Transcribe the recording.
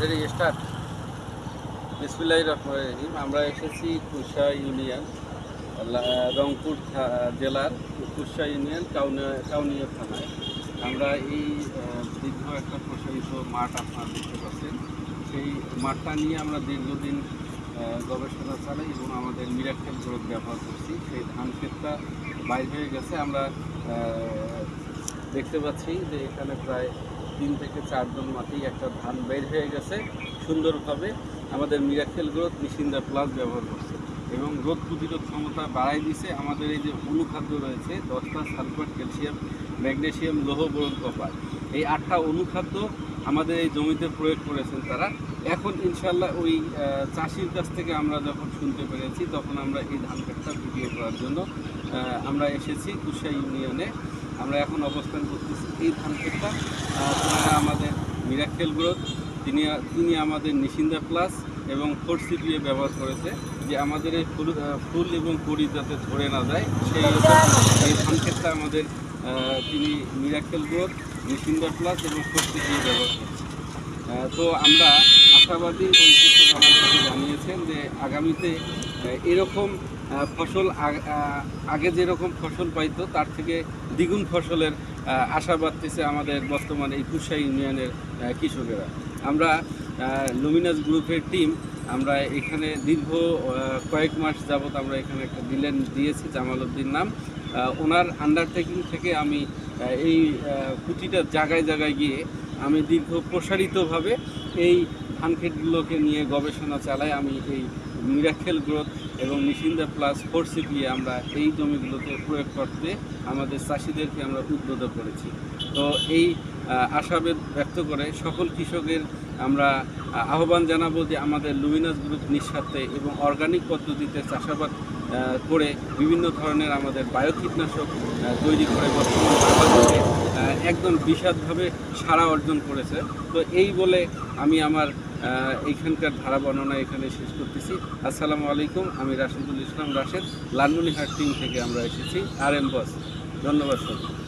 Ready start. বিসমিল্লাহির রহমানির রহিম। আমরা এসেছি কুশা ইউনিয়ন, রংপুর জেলার কুশা ইউনিয়ন কাউনিয়া থানায়। আমরা এই দীর্ঘ একটা প্রসারিত মাঠ আপনারা দেখতে পাচ্ছেন। সেই মাঠটা নিয়ে আমরা দীর্ঘদিন গবেষণা চালাই এবং আমাদের মিরাক্কেল গ্রোথ ব্যবহার করছি। সেই ধান ক্ষেতটা বাইর হয়ে গেছে। আমরা দেখতে পাচ্ছি যে এখানে প্রায় 3 থেকে 4 জন মাঠেই একটা ধান বের হয়ে গেছে সুন্দরভাবে। আমাদের মিরাক্কেল গ্রোথ নিশিন্দা প্লাস ব্যবহার করছে এবং রোগ প্রতিরোধ ক্ষমতা বাড়াই দিছে। আমাদের এই যে অনুখাদ্য রয়েছে 10টা সালফার, ক্যালসিয়াম, ম্যাগনেসিয়াম, লৌহ, বোরন, কপার, এই 8টা অনুখাদ্য আমাদের এই জমিতে প্রয়োগ করেছেন তারা। এখন ইনশাল্লাহ ওই চাষির কাছ থেকে আমরা যখন শুনতে পেরেছি তখন আমরা এই ধান ক্ষেতটা ভিডিও করার জন্য আমরা এসেছি কুশা ইউনিয়নে। আমরা এখন অবস্থান করতেছি এই ধান ক্ষেতটা। আমাদের মিরাক্কেল গ্রোথ তিনি আমাদের নিশিন্দা প্লাস এবং 4CPA ব্যবহার করেছে, যে আমাদের এই ফুল এবং কড়ি যাতে ধরে না যায় সেই এই ধান ক্ষেতটা আমাদের তিনি মিরাক্কেল গ্রোথ, নিশিন্দা প্লাস এবং 4CPA ব্যবহার করছে। তো আমরা আশাবাদী, ওই শিক্ষক আমাদেরকে জানিয়েছেন যে আগামীতে এরকম ফসল আগে যেরকম ফসল পাইতো তার থেকে দ্বিগুণ ফসলের আশা বাড়তেছে আমাদের বর্তমানে এই কুশা ইউনিয়নের কৃষকেরা। আমরা লুমিনাস গ্রুপের টিম আমরা এখানে দীর্ঘ কয়েক মাস যাবৎ আমরা এখানে একটা ডিলেন দিয়েছি, জামাল উদ্দিন নাম। ওনার আন্ডারটেকিং থেকে আমি এই প্রতিটা জায়গায় জায়গায় গিয়ে আমি দীর্ঘ প্রসারিতভাবে এই ধান ক্ষেতগুলোকে নিয়ে গবেষণা চালাই। আমি এই মিরাক্কেল গ্রোথ এবং নিশিন্দা প্লাস 4CPA আমরা এই জমিগুলোতে প্রয়োগ করতে আমাদের চাষিদেরকে আমরা উদ্বুদ্ধ করেছি। তো এই আশাবাদ ব্যক্ত করে সকল কৃষকের আমরা আহ্বান জানাবো যে আমাদের লুমিনাস গ্রুপ নিঃস্বার্থে এবং অর্গানিক পদ্ধতিতে চাষাবাদ করে বিভিন্ন ধরনের আমাদের বায়ো কীটনাশক তৈরি করে বর্তমান বাজারে একদম বিশাদভাবে সাড়া অর্জন করেছে। তো এই বলে আমি আমার এইখানকার ধারা বর্ণনা এখানে শেষ করতেছি। আসসালামু আলাইকুম। আমি রাশিদুল ইসলাম রাশেদ, লালমনিরহাট টিম থেকে আমরা এসেছি, RM বস। ধন্যবাদ সবাই।